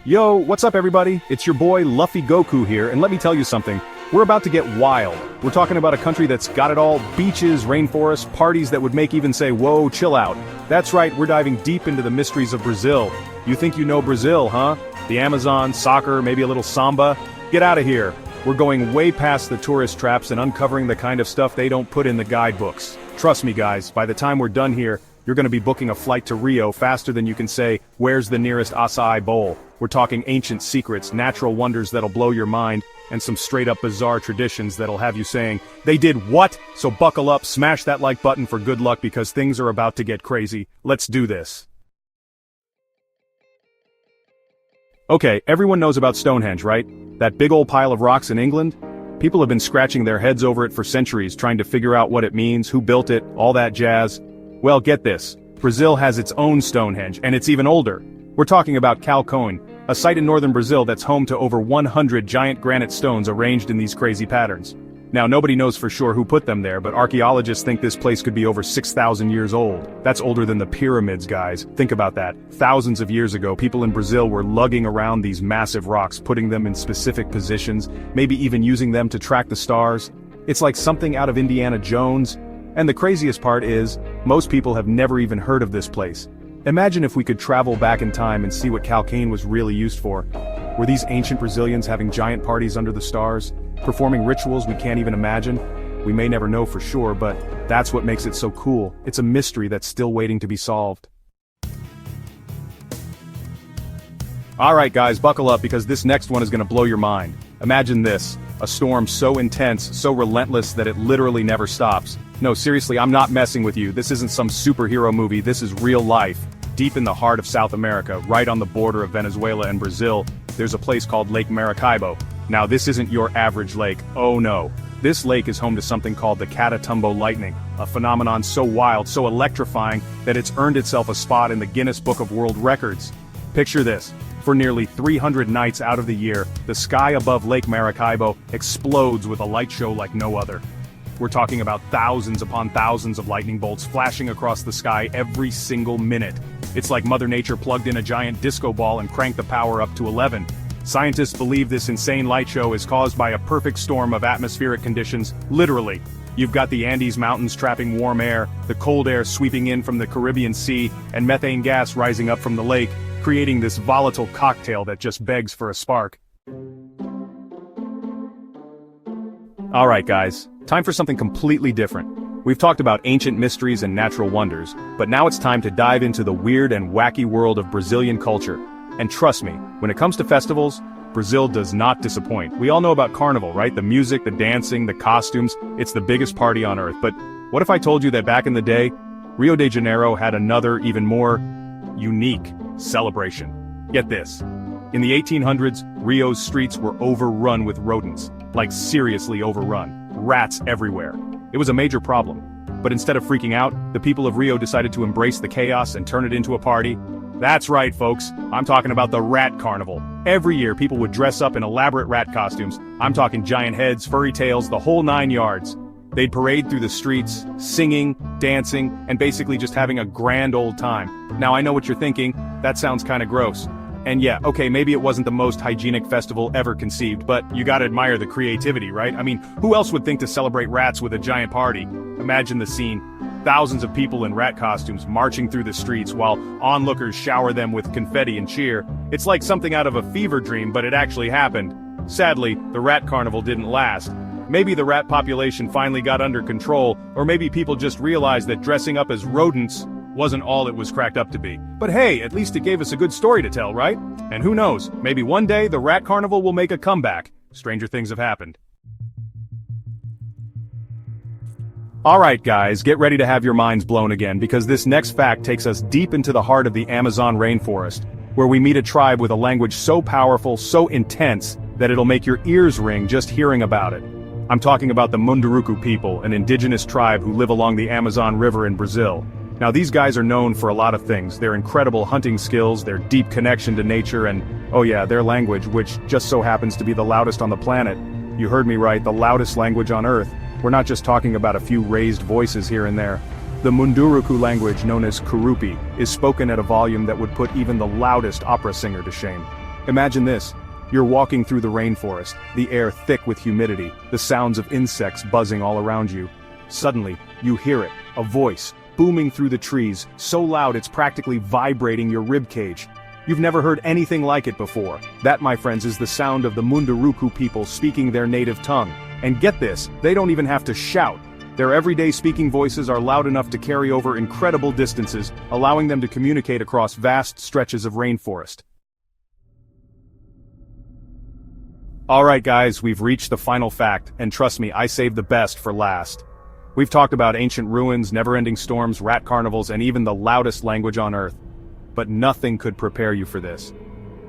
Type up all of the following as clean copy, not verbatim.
Yo, what's up everybody? It's your boy Luffy Goku here, and let me tell you something. We're about to get wild. We're talking about a country that's got it all: beaches, rainforests, parties that would make even say, whoa, chill out. That's right, we're diving deep into the mysteries of Brazil. You think you know Brazil, huh? The Amazon, soccer, maybe a little samba? Get out of here. We're going way past the tourist traps and uncovering the kind of stuff they don't put in the guidebooks. Trust me guys, by the time we're done here, you're gonna be booking a flight to Rio faster than you can say, where's the nearest acai bowl? We're talking ancient secrets, natural wonders that'll blow your mind, and some straight-up bizarre traditions that'll have you saying, they did what? So buckle up, smash that like button for good luck because things are about to get crazy. Let's do this. Okay, everyone knows about Stonehenge, right? That big old pile of rocks in England? People have been scratching their heads over it for centuries, trying to figure out what it means, who built it, all that jazz. Well, get this. Brazil has its own Stonehenge, and it's even older. We're talking about Calcoen, a site in northern Brazil that's home to over 100 giant granite stones arranged in these crazy patterns. Now, nobody knows for sure who put them there, but archaeologists think this place could be over 6,000 years old. That's older than the pyramids, guys. Think about that. Thousands of years ago, people in Brazil were lugging around these massive rocks, putting them in specific positions, maybe even using them to track the stars. It's like something out of Indiana Jones. And the craziest part is, most people have never even heard of this place. Imagine if we could travel back in time and see what Calcain was really used for. Were these ancient Brazilians having giant parties under the stars, performing rituals we can't even imagine? We may never know for sure, but that's what makes it so cool. It's a mystery that's still waiting to be solved. Alright guys, buckle up because this next one is gonna blow your mind. Imagine this, a storm so intense, so relentless that it literally never stops. No, seriously, I'm not messing with you. This isn't some superhero movie, this is real life. Deep in the heart of South America, right on the border of Venezuela and Brazil, there's a place called Lake Maracaibo. Now this isn't your average lake, oh no. This lake is home to something called the Catatumbo Lightning, a phenomenon so wild, so electrifying, that it's earned itself a spot in the Guinness Book of World Records. Picture this. For nearly 300 nights out of the year, the sky above Lake Maracaibo explodes with a light show like no other. We're talking about thousands upon thousands of lightning bolts flashing across the sky every single minute. It's like Mother Nature plugged in a giant disco ball and cranked the power up to 11. Scientists believe this insane light show is caused by a perfect storm of atmospheric conditions, literally. You've got the Andes Mountains trapping warm air, the cold air sweeping in from the Caribbean Sea, and methane gas rising up from the lake, creating this volatile cocktail that just begs for a spark. Alright guys, time for something completely different. We've talked about ancient mysteries and natural wonders, but now it's time to dive into the weird and wacky world of Brazilian culture. And trust me, when it comes to festivals, Brazil does not disappoint. We all know about Carnival, right? The music, the dancing, the costumes, it's the biggest party on earth. But what if I told you that back in the day, Rio de Janeiro had another, even more unique celebration? Get this. In the 1800s, Rio's streets were overrun with rodents. Like seriously overrun. Rats everywhere. It was a major problem. But instead of freaking out, the people of Rio decided to embrace the chaos and turn it into a party. That's right, folks. I'm talking about the Rat Carnival. Every year, people would dress up in elaborate rat costumes. I'm talking giant heads, furry tails, the whole 9 yards. They'd parade through the streets, singing, dancing, and basically just having a grand old time. Now I know what you're thinking, that sounds kinda gross. And yeah, okay, maybe it wasn't the most hygienic festival ever conceived, but you gotta admire the creativity, right? I mean, who else would think to celebrate rats with a giant party? Imagine the scene. Thousands of people in rat costumes marching through the streets while onlookers shower them with confetti and cheer. It's like something out of a fever dream, but it actually happened. Sadly, the rat carnival didn't last. Maybe the rat population finally got under control, or maybe people just realized that dressing up as rodents wasn't all it was cracked up to be. But hey, at least it gave us a good story to tell, right? And who knows, maybe one day the rat carnival will make a comeback. Stranger things have happened. Alright guys, get ready to have your minds blown again because this next fact takes us deep into the heart of the Amazon rainforest, where we meet a tribe with a language so powerful, so intense, that it'll make your ears ring just hearing about it. I'm talking about the Munduruku people, an indigenous tribe who live along the Amazon River in Brazil. Now these guys are known for a lot of things: their incredible hunting skills, their deep connection to nature, and, oh yeah, their language, which just so happens to be the loudest on the planet. You heard me right, the loudest language on Earth. We're not just talking about a few raised voices here and there. The Munduruku language, known as Kurupi, is spoken at a volume that would put even the loudest opera singer to shame. Imagine this. You're walking through the rainforest, the air thick with humidity, the sounds of insects buzzing all around you. Suddenly, you hear it, a voice, booming through the trees, so loud it's practically vibrating your ribcage. You've never heard anything like it before. That, my friends, is the sound of the Munduruku people speaking their native tongue. And get this, they don't even have to shout. Their everyday speaking voices are loud enough to carry over incredible distances, allowing them to communicate across vast stretches of rainforest. Alright guys, we've reached the final fact, and trust me, I saved the best for last. We've talked about ancient ruins, never-ending storms, rat carnivals, and even the loudest language on Earth. But nothing could prepare you for this.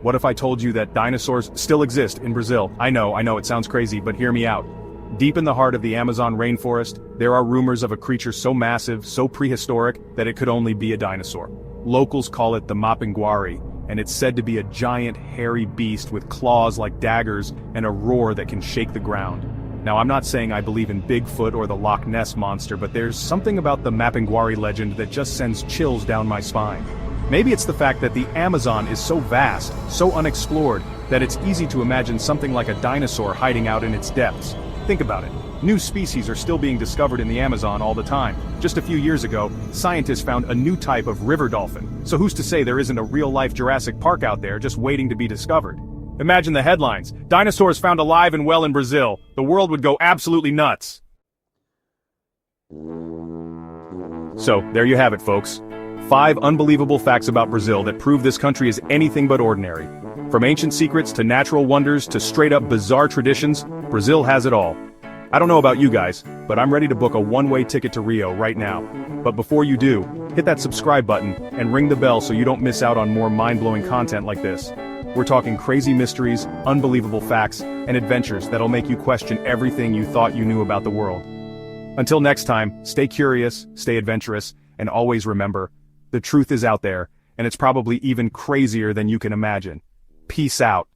What if I told you that dinosaurs still exist in Brazil? I know, it sounds crazy, but hear me out. Deep in the heart of the Amazon rainforest, there are rumors of a creature so massive, so prehistoric, that it could only be a dinosaur. Locals call it the Mapinguari, and it's said to be a giant, hairy beast with claws like daggers and a roar that can shake the ground. Now, I'm not saying I believe in Bigfoot or the Loch Ness monster, but there's something about the Mapinguari legend that just sends chills down my spine. Maybe it's the fact that the Amazon is so vast, so unexplored, that it's easy to imagine something like a dinosaur hiding out in its depths. Think about it. New species are still being discovered in the Amazon all the time. Just a few years ago, scientists found a new type of river dolphin. So who's to say there isn't a real-life Jurassic Park out there just waiting to be discovered? Imagine the headlines. Dinosaurs found alive and well in Brazil. The world would go absolutely nuts. So, there you have it, folks. 5 unbelievable facts about Brazil that prove this country is anything but ordinary. From ancient secrets to natural wonders to straight-up bizarre traditions, Brazil has it all. I don't know about you guys, but I'm ready to book a one-way ticket to Rio right now. But before you do, hit that subscribe button and ring the bell so you don't miss out on more mind-blowing content like this. We're talking crazy mysteries, unbelievable facts, and adventures that'll make you question everything you thought you knew about the world. Until next time, stay curious, stay adventurous, and always remember, the truth is out there, and it's probably even crazier than you can imagine. Peace out.